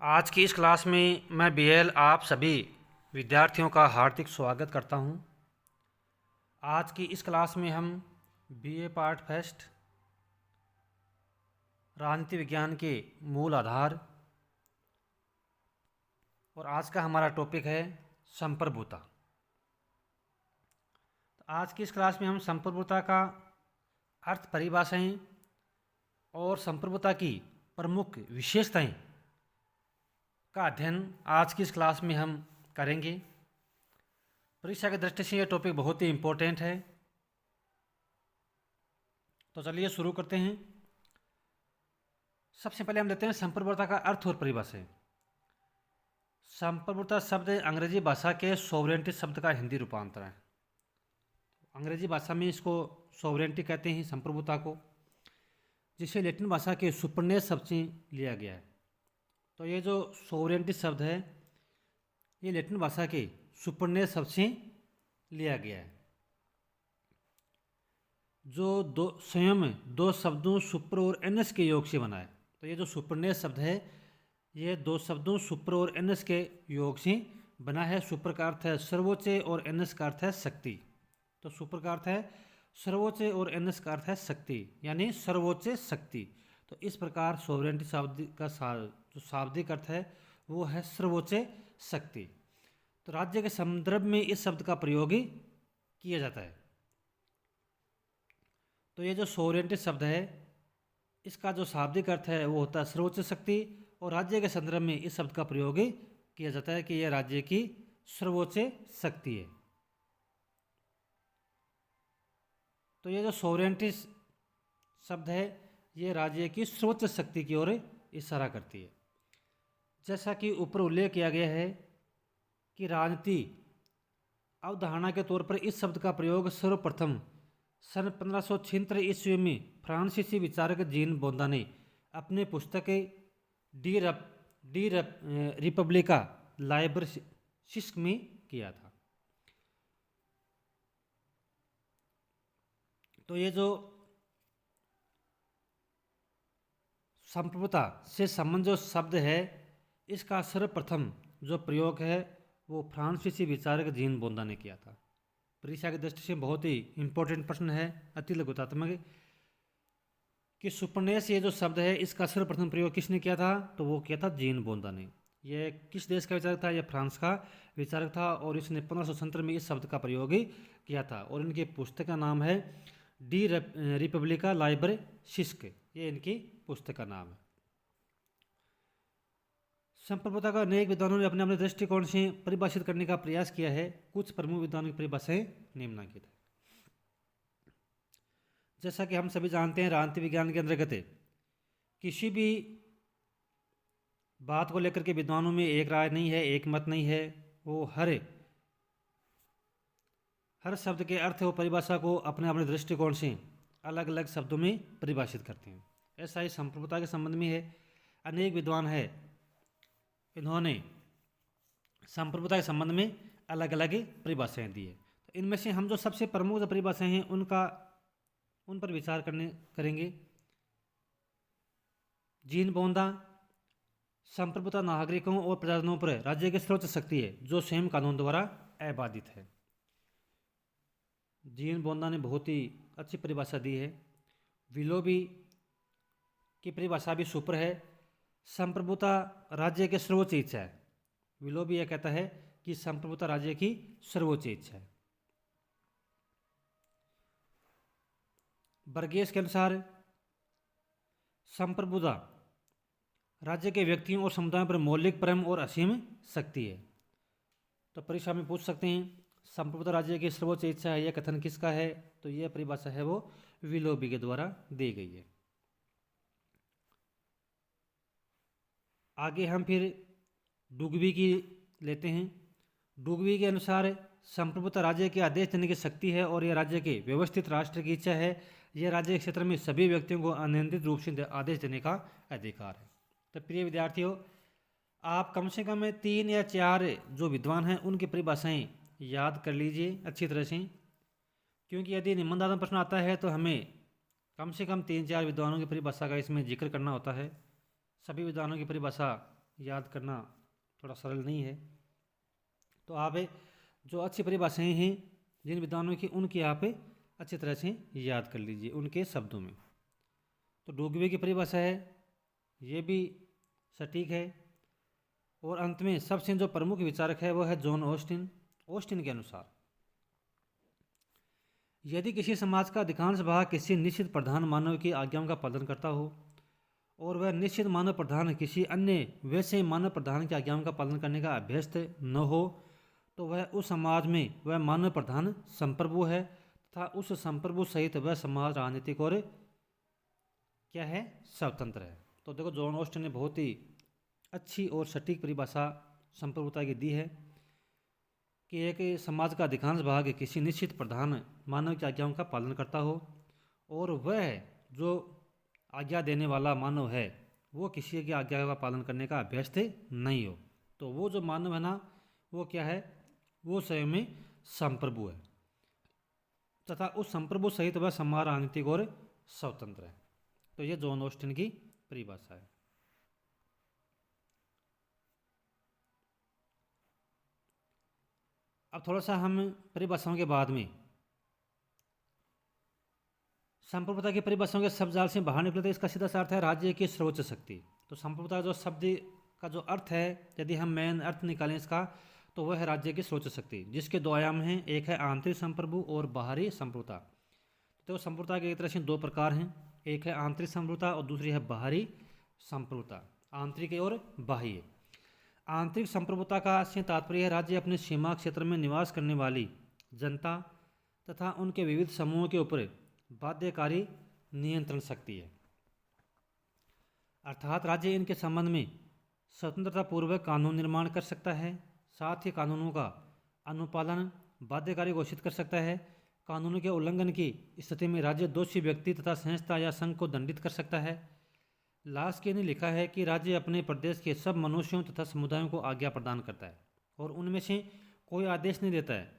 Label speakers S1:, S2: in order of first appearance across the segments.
S1: आज की इस क्लास में मैं बीएल आप सभी विद्यार्थियों का हार्दिक स्वागत करता हूं। आज की इस क्लास में हम बीए पार्ट फर्स्ट राजनीति विज्ञान के मूल आधार और आज का हमारा टॉपिक है संप्रभुता। तो आज की इस क्लास में हम संप्रभुता का अर्थ, परिभाषाएं और संप्रभुता की प्रमुख विशेषताएं का अध्ययन आज की इस क्लास में हम करेंगे। परीक्षा की दृष्टि से यह टॉपिक बहुत ही इम्पोर्टेंट है। तो चलिए शुरू करते हैं। सबसे पहले हम लेते हैं संप्रभुता का अर्थ और परिभाषा। संप्रभुता शब्द अंग्रेजी भाषा के सोवरेंटी शब्द का हिंदी रूपांतर है। अंग्रेजी भाषा में इसको सोवरेंटी कहते हैं संप्रभुता को, जिसे लैटिन भाषा के सुपरनेस शब्द से लिया गया है। तो ये जो सोवरेंटी शब्द है ये लैटिन भाषा के सुपरनेस शब्द से लिया गया है, जो स्वयं दो शब्दों सुपर और एनएस के योग से बना है। तो ये जो सुपरनेस शब्द है ये दो शब्दों सुपर और एनएस के योग से बना है। सुपर का अर्थ है सर्वोच्च और एनएस का अर्थ है शक्ति। तो सुपर का अर्थ है सर्वोच्च और एनएस का अर्थ है शक्ति, यानी सर्वोच्च शक्ति। तो इस प्रकार सोवरेंटी शब्द का जो शाब्दिक अर्थ है वो है सर्वोच्च शक्ति। तो राज्य के संदर्भ में इस शब्द का प्रयोग किया जाता है। तो ये जो सोवरेंटी शब्द है इसका जो शाब्दिक अर्थ है वो होता है सर्वोच्च शक्ति, और राज्य के संदर्भ में इस शब्द का प्रयोग किया जाता है कि यह राज्य की सर्वोच्च शक्ति है। तो ये जो सोवरेंटी शब्द है ये राज्य की सर्वोच्च शक्ति की ओर इशारा करती है। जैसा कि ऊपर उल्लेख किया गया है कि राजनीति अवधारणा के तौर पर इस शब्द का प्रयोग सर्वप्रथम सन 1576 ईस्वी में फ्रांसीसी विचारक जीन बोंदा ने अपने पुस्तक डी रिपब्लिका लाइबरसिस में किया था। तो ये जो संप्रभुता से संबंध जो शब्द है इसका सर्वप्रथम जो प्रयोग है वो फ्रांसीसी विचारक जीन बोंदा ने किया था। परीक्षा की दृष्टि से बहुत ही इम्पोर्टेंट प्रश्न है, अति लघुतात्मक, कि सुपरनेस ये जो शब्द है इसका सर्वप्रथम प्रयोग किसने किया था? तो वो किया था जीन बोंदा ने। ये किस देश का विचारक था? ये फ्रांस का विचारक था और इसने 1577 में इस शब्द का प्रयोग किया था। और इनकी पुस्तक का नाम है डी रिपब्लिका लाइबरसिस। ये इनकी पुस्तक का नाम है। संप्रभुता का अनेक विद्वानों ने अपने अपने दृष्टिकोण से परिभाषित करने का प्रयास किया है। कुछ प्रमुख विद्वानों की परिभाषाएं निम्नलिखित है। जैसा कि हम सभी जानते हैं राजनीति विज्ञान के अंतर्गत किसी भी बात को लेकर के विद्वानों में एक राय नहीं है, एक मत नहीं है। वो हर शब्द के अर्थ और परिभाषा को अपने अपने दृष्टिकोण से अलग अलग शब्दों में परिभाषित करते हैं। ऐसा ही संप्रभुता के संबंध में है। अनेक विद्वान है इन्होंने संप्रभुता के संबंध में अलग अलग परिभाषाएं दी है। तो इनमें से हम जो सबसे प्रमुख परिभाषाएं हैं उन पर विचार करेंगे। जीन बोंदा संप्रभुता नागरिकों और प्रजाजनों पर राज्य की सर्वोच्च शक्ति है जो स्वयं कानून द्वारा अबाधित है। जीन बोंदा ने बहुत ही अच्छी परिभाषा दी है। विलोबी की परिभाषा भी सुपर है। संप्रभुता राज्य की सर्वोच्च इच्छा है। विलोबी यह कहता है कि संप्रभुता राज्य की सर्वोच्च इच्छा है। बर्गेस के अनुसार संप्रभुता राज्य के व्यक्तियों और समुदायों पर मौलिक प्रेम और असीम शक्ति है। तो परीक्षा में पूछ सकते हैं संप्रभुता राज्य की सर्वोच्च इच्छा है, यह कथन किसका है? तो यह परिभाषा है वो विलोबी के द्वारा दी गई है। आगे हम फिर डुगवी की लेते हैं। डुगवी के अनुसार संप्रभुता राज्य के आदेश देने की शक्ति है और यह राज्य के व्यवस्थित राष्ट्र की इच्छा है। यह राज्य के क्षेत्र में सभी व्यक्तियों को अनियंत्रित रूप से आदेश देने का अधिकार है। तो प्रिय विद्यार्थियों, आप कम से कम 3 या 4 जो विद्वान हैं उनकी परिभाषाएं याद कर लीजिए अच्छी तरह से, क्योंकि यदि निबंधात्मक प्रश्न आता है तो हमें कम से कम 3-4 विद्वानों की परिभाषा का इसमें जिक्र करना होता है। सभी विद्वानों की परिभाषा याद करना थोड़ा सरल नहीं है। तो आप जो अच्छी परिभाषाएं हैं जिन विद्वानों की, उनकी आप अच्छी तरह से याद कर लीजिए उनके शब्दों में। तो डूगवे की परिभाषा है, ये भी सटीक है। और अंत में सबसे जो प्रमुख विचारक है वो है जॉन ऑस्टिन। ऑस्टिन के अनुसार यदि किसी समाज का अधिकांश भाग किसी निश्चित प्रधान मानव की आज्ञाओं का पालन करता हो और वह निश्चित मानव प्रधान किसी अन्य वैसे मानव प्रधान की आज्ञाओं का पालन करने का अभ्यस्त न हो, तो वह उस समाज में वह मानव प्रधान संप्रभु है तथा उस संप्रभु सहित वह समाज राजनीतिक और क्या है, स्वतंत्र है। तो देखो जॉन ऑस्टिन ने बहुत ही अच्छी और सटीक परिभाषा संप्रभुता की दी है कि एक समाज का अधिकांश भाग किसी निश्चित प्रधान मानव की आज्ञाओं का पालन करता हो और वह जो आज्ञा देने वाला मानव है वो किसी की आज्ञा का पालन करने का अभ्यस्त नहीं हो। तो वो जो मानव है ना, वो क्या है, वो स्वयं में संप्रभु है तथा उस संप्रभु सहित वह समाज राजनीतिक और स्वतंत्र है। तो ये जॉन ऑस्टिन की परिभाषा है। अब थोड़ा सा हम परिभाषाओं के बाद में संप्रभुता की परिभाषाओं के शब्द जाल से बाहर निकले तो इसका सीधा सा अर्थ है राज्य की सर्वोच्च शक्ति। तो संप्रभुता जो शब्द का जो अर्थ है, यदि हम मेन अर्थ निकालें इसका, तो वह है राज्य की सर्वोच्च शक्ति, जिसके दो आयाम हैं, एक है आंतरिक संप्रभु और बाहरी संप्रभुता। तो संप्रभुता के एक तरह से दो प्रकार हैं, एक है आंतरिक संप्रभुता और दूसरी है बाहरी संप्रभुता, आंतरिक और बाह्य। आंतरिक संप्रभुता का से तात्पर्य है राज्य अपने सीमा क्षेत्र में निवास करने वाली जनता तथा उनके विविध समूहों के ऊपर बाध्यकारी नियंत्रण शक्ति है। अर्थात राज्य इनके संबंध में स्वतंत्रता पूर्वक कानून निर्माण कर सकता है, साथ ही कानूनों का अनुपालन बाध्यकारी घोषित कर सकता है। कानूनों के उल्लंघन की स्थिति में राज्य दोषी व्यक्ति तथा संस्था या संघ को दंडित कर सकता है। लास्की ने लिखा है कि राज्य अपने प्रदेश के सब मनुष्यों तथा समुदायों को आज्ञा प्रदान करता है और उनमें से कोई आदेश नहीं देता है।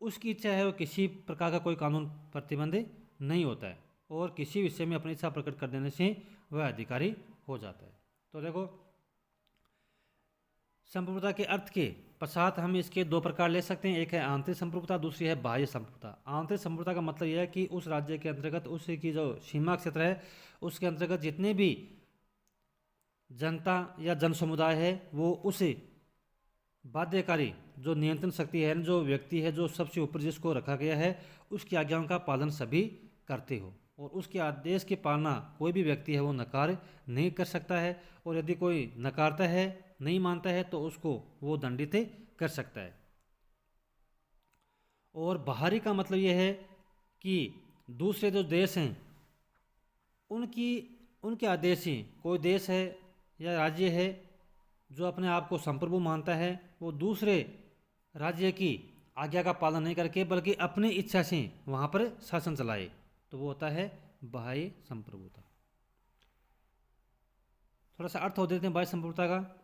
S1: उसकी इच्छा है वो किसी प्रकार का कोई कानून प्रतिबंध नहीं होता है और किसी विषय में अपनी इच्छा प्रकट कर देने से वह अधिकारी हो जाता है। तो देखो संप्रभुता के अर्थ के पश्चात हम इसके दो प्रकार ले सकते हैं, एक है आंतरिक संप्रभुता, दूसरी है बाह्य संप्रभुता। आंतरिक संप्रभुता का मतलब यह है कि उस राज्य के अंतर्गत उसकी जो सीमा क्षेत्र है उसके अंतर्गत जितने भी जनता या जन समुदाय है वो उस बाध्यकारी जो नियंत्रण शक्ति है, जो व्यक्ति है, जो सबसे ऊपर जिसको रखा गया है, उसकी आज्ञाओं का पालन सभी करते हो और उसके आदेश की पालना कोई भी व्यक्ति है वो नकार नहीं कर सकता है और यदि कोई नकारता है, नहीं मानता है, तो उसको वो दंडित कर सकता है। और बाहरी का मतलब यह है कि दूसरे जो देश हैं उनके आदेश ही, कोई देश है या राज्य है जो अपने आप को संप्रभु मानता है, वो दूसरे राज्य की आज्ञा का पालन नहीं करके बल्कि अपनी इच्छा से वहाँ पर शासन चलाए, तो वो होता है बाह्य संप्रभुता। थोड़ा सा अर्थ हो देते हैं बाह्य संप्रभुता का।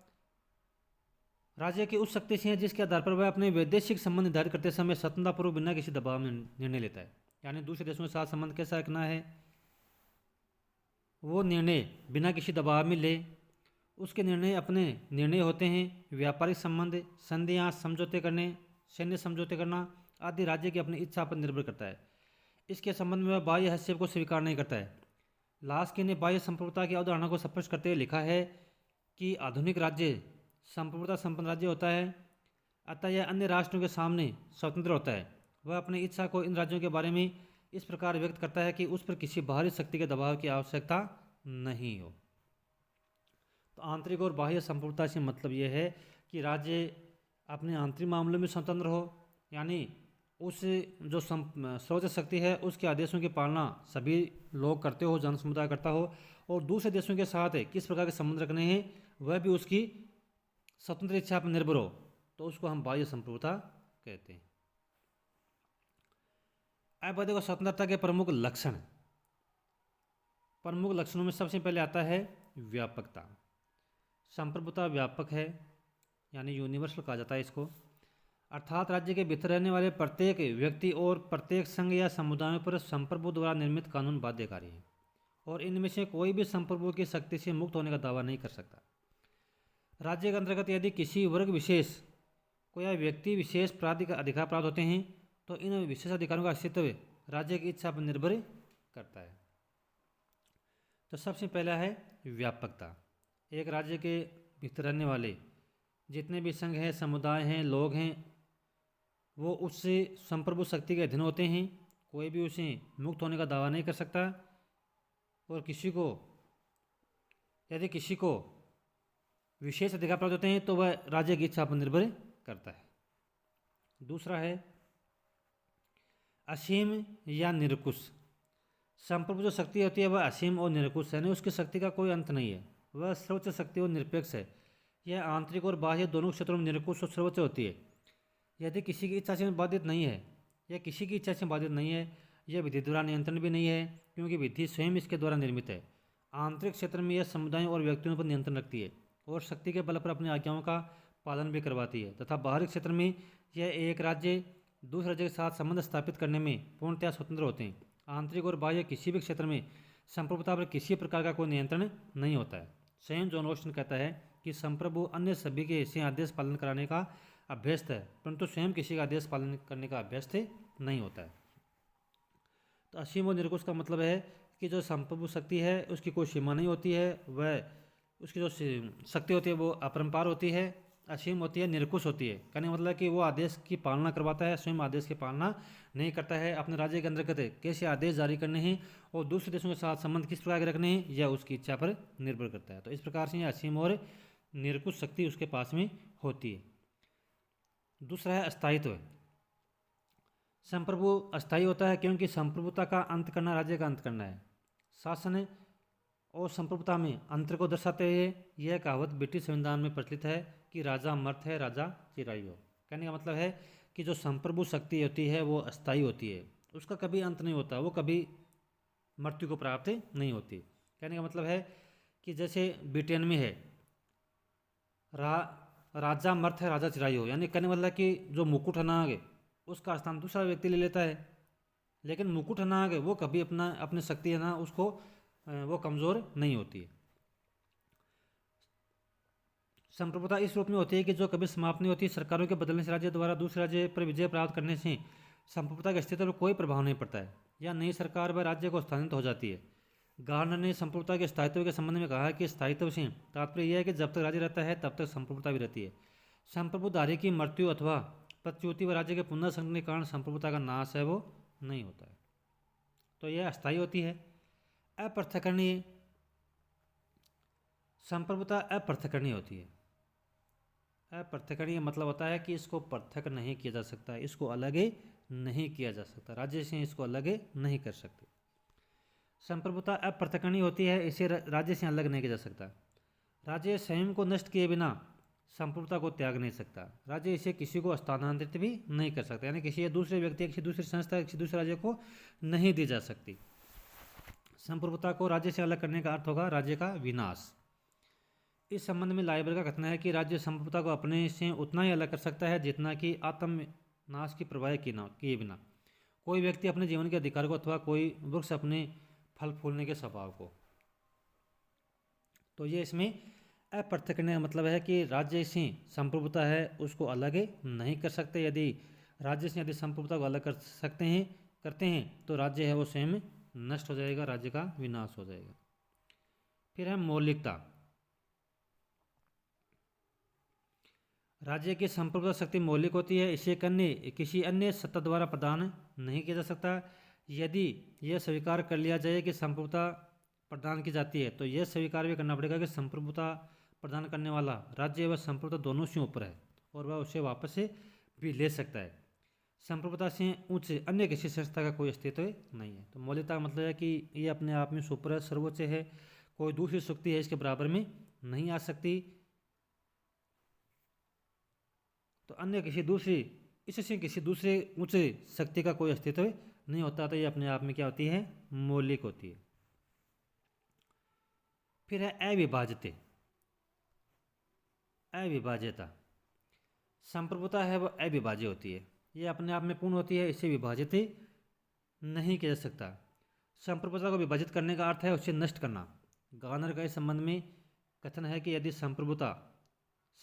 S1: राज्य की उस शक्ति से है जिसके आधार पर वह अपने वैदेशिक संबंध निर्धारित करते समय स्वतंत्रतापूर्वक बिना किसी दबाव में निर्णय लेता है। यानी दूसरे देशों के साथ संबंध कैसा रखना है, वो निर्णय बिना किसी दबाव में ले। उसके निर्णय अपने निर्णय होते हैं। व्यापारिक संबंध, संधियाँ, समझौते करने, सैन्य समझौते करना आदि राज्य की अपनी इच्छा पर निर्भर करता है। इसके संबंध में वह बाह्य हस्तक्षेप को स्वीकार नहीं करता है। लास्की ने बाह्य संप्रभुता की अवधारणा को स्पष्ट करते हुए लिखा है कि आधुनिक राज्य संप्रभुता संपन्न राज्य होता है, अतः यह अन्य राष्ट्रों के सामने स्वतंत्र होता है। वह अपनी इच्छा को इन राज्यों के बारे में इस प्रकार व्यक्त करता है कि उस पर किसी बाहरी शक्ति के दबाव की आवश्यकता नहीं हो। तो आंतरिक और बाह्य संप्रभुता से मतलब यह है कि राज्य अपने आंतरिक मामलों में स्वतंत्र हो, यानी उस जो सर्वोच्च शक्ति है उसके आदेशों की पालना सभी लोग करते हो, जन समुदाय करता हो, और दूसरे देशों के साथ किस प्रकार के संबंध रखने हैं वह भी उसकी स्वतंत्र इच्छा पर निर्भर हो, तो उसको हम बाह्य संप्रभुता कहते हैं। अब देखो स्वतंत्रता के प्रमुख लक्षण। प्रमुख लक्षणों में सबसे पहले आता है व्यापकता। संप्रभुता व्यापक है, यानी यूनिवर्सल कहा जाता है इसको, अर्थात राज्य के भीतर रहने वाले प्रत्येक व्यक्ति और प्रत्येक संघ या समुदायों पर संप्रभु द्वारा निर्मित कानून बाध्यकारी है और इनमें से कोई भी संप्रभु की शक्ति से मुक्त होने का दावा नहीं कर सकता। राज्य के अंतर्गत यदि किसी वर्ग विशेष को या व्यक्ति विशेष अधिकार प्राप्त होते हैं तो इन विशेष अधिकारों का अस्तित्व राज्य की इच्छा पर निर्भर करता है। तो सबसे पहला है व्यापकता। एक राज्य के भीतर रहने वाले जितने भी संघ हैं, समुदाय हैं, लोग हैं, वो उससे संप्रभु शक्ति के अधीन होते हैं। कोई भी उसे मुक्त होने का दावा नहीं कर सकता और यदि किसी को विशेष अधिकार प्राप्त होते हैं तो वह राज्य की इच्छा पर निर्भर करता है। दूसरा है असीम या निरंकुश। संप्रभु जो शक्ति होती है वह असीम और निरंकुश है, यानी उसकी शक्ति का कोई अंत नहीं है। वह सर्वोच्च शक्ति और निरपेक्ष है। यह आंतरिक और बाह्य दोनों क्षेत्रों में निरंकुश और सर्वोच्च होती है। यदि किसी की इच्छा से बाधित नहीं है, यह किसी की इच्छा से बाधित नहीं है, यह विधि द्वारा नियंत्रण भी नहीं है क्योंकि विधि स्वयं इसके द्वारा निर्मित है। आंतरिक क्षेत्र में यह समुदायों और व्यक्तियों पर नियंत्रण रखती है और शक्ति के बल पर अपनी आज्ञाओं का पालन भी करवाती है, तथा बाहरी क्षेत्र में यह एक राज्य दूसरे राज्य के साथ संबंध स्थापित करने में पूर्णतया स्वतंत्र होते हैं। आंतरिक और बाह्य किसी भी क्षेत्र में संप्रभुता पर किसी प्रकार का कोई नियंत्रण नहीं होता है। स्वयं जॉन ऑस्टिन कहता है कि संप्रभु अन्य सभी के ऐसे आदेश पालन कराने का अभ्यस्त है, परंतु स्वयं किसी का आदेश पालन करने का अभ्यस्त नहीं होता है। तो असीम और निरंकुश का मतलब है कि जो संप्रभु शक्ति है उसकी कोई सीमा नहीं होती है, वह उसकी जो शक्ति होती है वो अपरंपार होती है, असीम होती है, निरंकुश होती है। कहने का मतलब कि वो आदेश की पालना करवाता है, स्वयं आदेश की पालना नहीं करता है। अपने राज्य के अंतर्गत कैसे आदेश जारी करने हैं और दूसरे देशों के साथ संबंध किस प्रकार के रखने हैं यह उसकी इच्छा पर निर्भर करता है। तो इस प्रकार से यह असीम और निरंकुश शक्ति उसके पास में होती है। दूसरा है अस्थायित्व। संप्रभु अस्थायी होता है क्योंकि संप्रभुता का अंत करना राज्य का अंत करना है। शासन और संप्रभुता में अंतर को दर्शाते हुए यह कहावत ब्रिटिश संविधान में प्रचलित है कि राजा मर्त है, राजा चिरायु। कहने का मतलब है कि जो संप्रभु शक्ति होती है वो अस्थायी होती है, उसका कभी अंत नहीं होता, वो कभी मृत्यु को प्राप्त नहीं होती। कहने का मतलब है कि जैसे ब्रिटेन में है राजा मर्त है, राजा चिरायु, यानी कहने का मतलब कि जो मुकुट है ना आगे उसका स्थान दूसरा व्यक्ति ले लेता है, लेकिन मुकुट है ना आगे वो कभी अपनी शक्ति है ना उसको वो कमज़ोर नहीं होती है। संप्रभुता इस रूप में होती है कि जो कभी समाप्त नहीं होती। सरकारों के बदलने से राज्य द्वारा दूसरे राज्य पर विजय प्राप्त करने से संप्रभुता के अस्तित्व पर कोई प्रभाव नहीं पड़ता है या नई सरकार व राज्य को स्थानांतरित हो जाती है। गार्डनर ने संप्रभुता के स्थायित्व के संबंध में कहा कि स्थायित्व से तात्पर्य यह है कि जब तक राज्य रहता है तब तक संप्रभुता भी रहती है। संप्रभुधारी की मृत्यु अथवा प्रत्युति व राज्य के पुनर्संगठन के कारण संप्रभुता का नाश है वो नहीं होता है। तो यह अस्थायी होती है। अपृथकरणीय। संप्रभुता अपृथकरणीय होती है। अपृथकरणीय मतलब होता है कि इसको पृथक नहीं किया जा सकता, इसको अलग नहीं किया जा सकता, राज्य से इसको अलग नहीं कर सकते। संप्रभुता अपृथकरणीय होती है, इसे राज्य से अलग नहीं किया जा सकता। राज्य स्वयं को नष्ट किए बिना संप्रभुता को त्याग नहीं सकता। राज्य इसे किसी को स्थानांतरित भी नहीं कर सकता, यानी किसी दूसरे व्यक्ति, किसी दूसरी संस्था, किसी दूसरे राज्य को नहीं दी जा सकती। संप्रभुता को राज्य से अलग करने का अर्थ होगा राज्य का विनाश। इस संबंध में लाइबर का कथन है कि राज्य संप्रभुता को अपने से उतना ही अलग कर सकता है जितना कि आत्मनाश की परवाह किए बिना कोई व्यक्ति अपने जीवन के अधिकार को अथवा कोई वृक्ष अपने फल फूलने के स्वभाव को। तो ये इसमें अपृथकरणीय का मतलब है कि राज्य से संप्रभुता है उसको अलग नहीं कर सकते। यदि राज्य से संप्रभुता को अलग करते हैं तो राज्य है वो स्वयं नष्ट हो जाएगा, राज्य का विनाश हो जाएगा। फिर है मौलिकता। राज्य की संप्रभुता शक्ति मौलिक होती है, इसे किसी अन्य सत्ता द्वारा प्रदान नहीं किया जा सकता। यदि यह स्वीकार कर लिया जाए कि संप्रभुता प्रदान की जाती है तो यह स्वीकार भी करना पड़ेगा कि संप्रभुता प्रदान करने वाला राज्य व संप्रभुता दोनों से ऊपर है और वह उसे वापस भी ले सकता है। संप्रभुता से उच्च अन्य किसी संस्था का कोई अस्तित्व नहीं है। तो मौलिकता का मतलब है कि ये अपने आप में सुपर है, सर्वोच्च है, कोई दूसरी शक्ति है इसके बराबर में नहीं आ सकती। तो अन्य इससे किसी दूसरे उच्च शक्ति का कोई अस्तित्व नहीं होता। तो ये अपने आप में क्या होती है, मौलिक होती है। फिर है अविभाज्यता। संप्रभुता है वो अविभाज्य होती है, ये अपने आप में पूर्ण होती है, इसे विभाजित नहीं किया जा सकता। संप्रभुता को विभाजित करने का अर्थ है उसे नष्ट करना। गार्डनर का इस संबंध में कथन है कि यदि संप्रभुता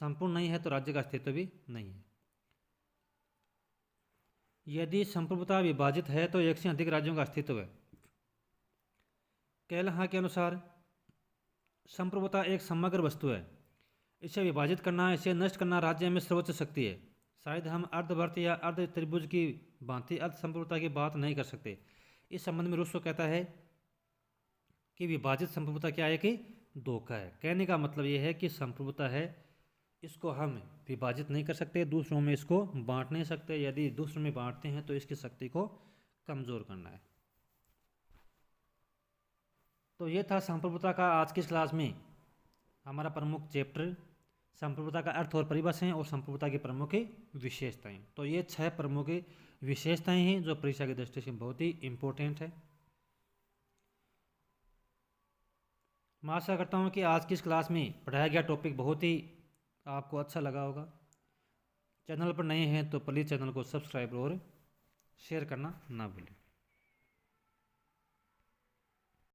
S1: संपूर्ण नहीं है तो राज्य का अस्तित्व भी नहीं है। यदि संप्रभुता विभाजित है तो एक से अधिक राज्यों का अस्तित्व है। कैलहा के अनुसार संप्रभुता एक समग्र वस्तु है। इसे विभाजित करना, इसे नष्ट करना राज्य में सर्वोच्च शक्ति है। शायद हम अर्धवर्त या अर्ध त्रिभुज की भांति अर्ध संप्रभुता की बात नहीं कर सकते। इस संबंध में रूसो कहता है कि विभाजित संप्रभुता क्या है कि धोखा है। कहने का मतलब यह है कि संप्रभुता है, इसको हम विभाजित नहीं कर सकते, दूसरों में इसको बांट नहीं सकते। यदि दूसरों में बांटते हैं तो इसकी शक्ति को कमज़ोर करना है। तो ये था संप्रभुता का आज की इस क्लास में हमारा प्रमुख चैप्टर, संप्रभुता का अर्थ और परिभाषाएं और संप्रभुता की प्रमुख विशेषताएं। तो ये 6 प्रमुख विशेषताएं हैं जो परीक्षा की दृष्टि से बहुत ही इम्पोर्टेंट है। मैं आशा करता हूँ कि आज की इस क्लास में पढ़ाया गया टॉपिक बहुत ही आपको अच्छा लगा होगा। चैनल पर नए हैं तो प्लीज़ चैनल को सब्सक्राइब और शेयर करना ना भूलें।